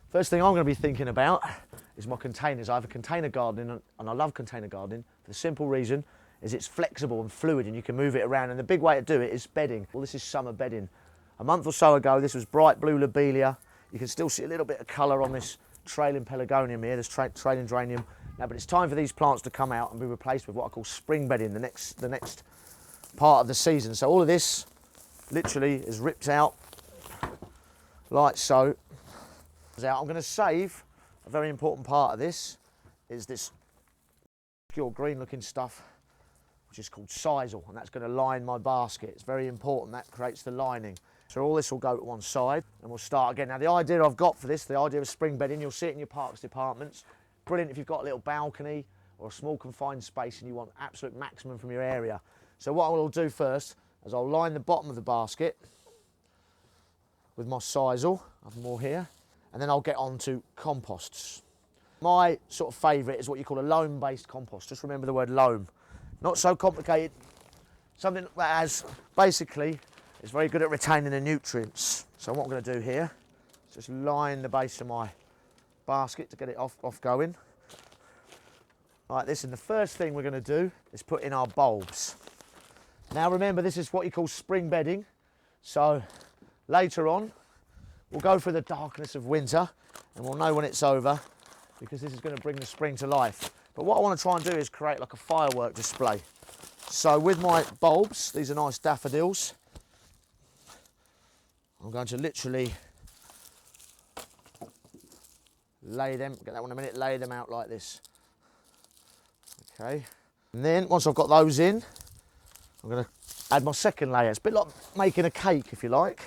First thing I'm going to be thinking about is my containers. I have a container garden, and I love container gardening for the simple reason is it's flexible and fluid and you can move it around, and the big way to do it is bedding. Well, this is summer bedding. A month or so ago, this was bright blue lobelia. You can still see a little bit of colour on this trailing pelargonium here, this trailing geranium. Now, but it's time for these plants to come out and be replaced with what I call spring bedding, the next part of the season. So all of this literally is ripped out like so. I'm going to save a very important part of this, is this pure green looking stuff, which is called sisal, and that's going to line my basket. It's very important, that creates the lining. So all this will go to one side and we'll start again. Now the idea I've got for this, the idea of spring bedding, you'll see it in your parks departments. Brilliant if you've got a little balcony or a small confined space and you want absolute maximum from your area. So what I will do first is I'll line the bottom of the basket with my sisal. I have more here. And then I'll get on to composts. My sort of favourite is what you call a loam-based compost. Just remember the word loam. Not so complicated. Something that has, basically, is very good at retaining the nutrients. So what I'm going to do here is just line the base of my basket to get it off going. Like this, and the first thing we're going to do is put in our bulbs. Now remember, this is what you call spring bedding. So later on, we'll go through the darkness of winter and we'll know when it's over, because this is going to bring the spring to life. But what I want to try and do is create like a firework display. So with my bulbs, these are nice daffodils, I'm going to literally lay them, get that one in a minute, lay them out like this. Okay, and then once I've got those in, I'm going to add my second layer. It's a bit like making a cake, if you like.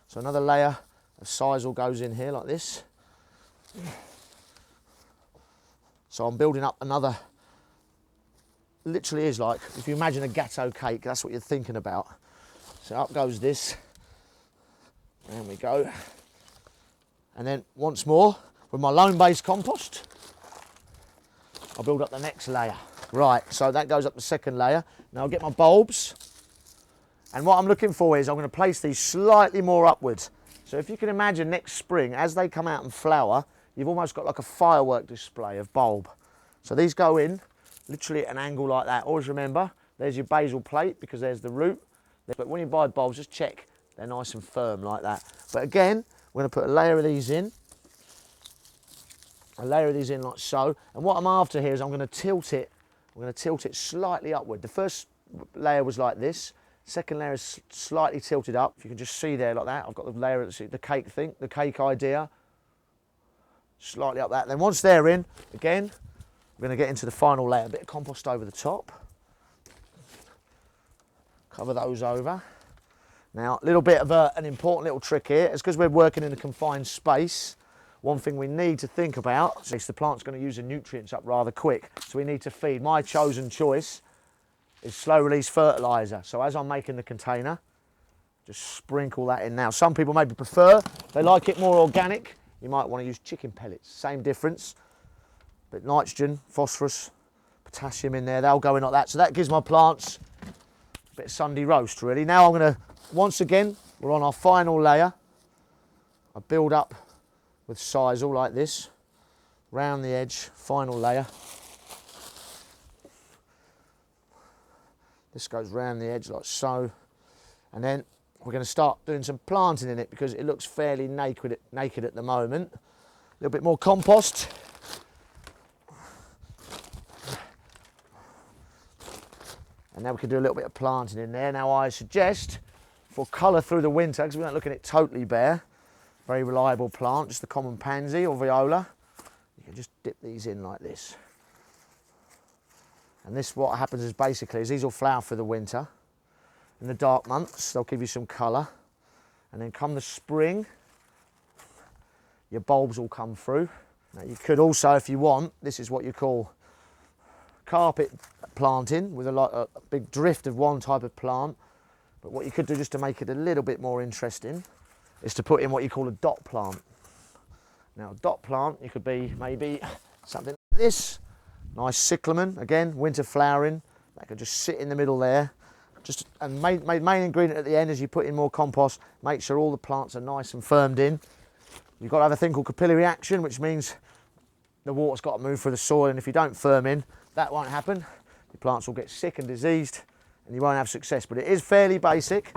So another layer of sisal goes in here like this. So I'm building up another, literally is like, if you imagine a gâteau cake, that's what you're thinking about. So up goes this. There we go. And then once more, with my loam-based compost, I'll build up the next layer. Right, so that goes up the second layer. Now I'll get my bulbs. And what I'm looking for is I'm going to place these slightly more upwards. So if you can imagine next spring, as they come out and flower, you've almost got like a firework display of bulb. So these go in literally at an angle like that. Always remember, there's your basal plate because there's the root. But when you buy bulbs, just check they're nice and firm like that. But again, we're going to put a layer of these in. A layer of these in like so. And what I'm after here is I'm going to tilt it. I'm going to tilt it slightly upward. The first layer was like this. Second layer is slightly tilted up. If you can just see there like that, I've got the layer, the cake thing, the cake idea. Slightly up that. Then once they're in, again, we're going to get into the final layer. A bit of compost over the top. Cover those over. Now, a little bit of an important little trick here. It's because we're working in a confined space. One thing we need to think about is the plant's going to use the nutrients up rather quick. So we need to feed. My chosen choice is slow release fertilizer. So as I'm making the container, just sprinkle that in now. Some people maybe prefer, if they like it more organic, you might want to use chicken pellets. Same difference, but nitrogen, phosphorus, potassium in there, they'll go in like that. So that gives my plants a bit of Sunday roast really. Now I'm going to, once again, we're on our final layer. I build up with sisal like this, round the edge, final layer. This goes round the edge like so. And then we're going to start doing some planting in it because it looks fairly naked at the moment. A little bit more compost. And now we can do a little bit of planting in there. Now I suggest, for colour through the winter, because we're not looking at it totally bare, very reliable plant, just the common pansy or viola. You can just dip these in like this. And this, what happens is basically, is these will flower for the winter. In the dark months, they'll give you some colour. And then come the spring, your bulbs will come through. Now you could also, if you want, this is what you call carpet planting with a big drift of one type of plant. But what you could do just to make it a little bit more interesting is to put in what you call a dot plant. Now a dot plant, you could be maybe something like this. Nice cyclamen, again, winter flowering. That could just sit in the middle there. And main ingredient at the end is you put in more compost, make sure all the plants are nice and firmed in. You've got to have a thing called capillary action, which means the water's got to move through the soil, and if you don't firm in, that won't happen. Your plants will get sick and diseased, and you won't have success. But it is fairly basic.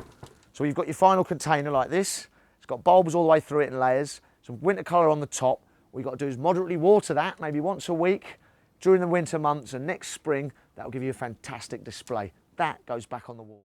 So you've got your final container like this. It's got bulbs all the way through it in layers, some winter colour on the top. What you've got to do is moderately water that, maybe once a week during the winter months, and next spring, that will give you a fantastic display. That goes back on the wall.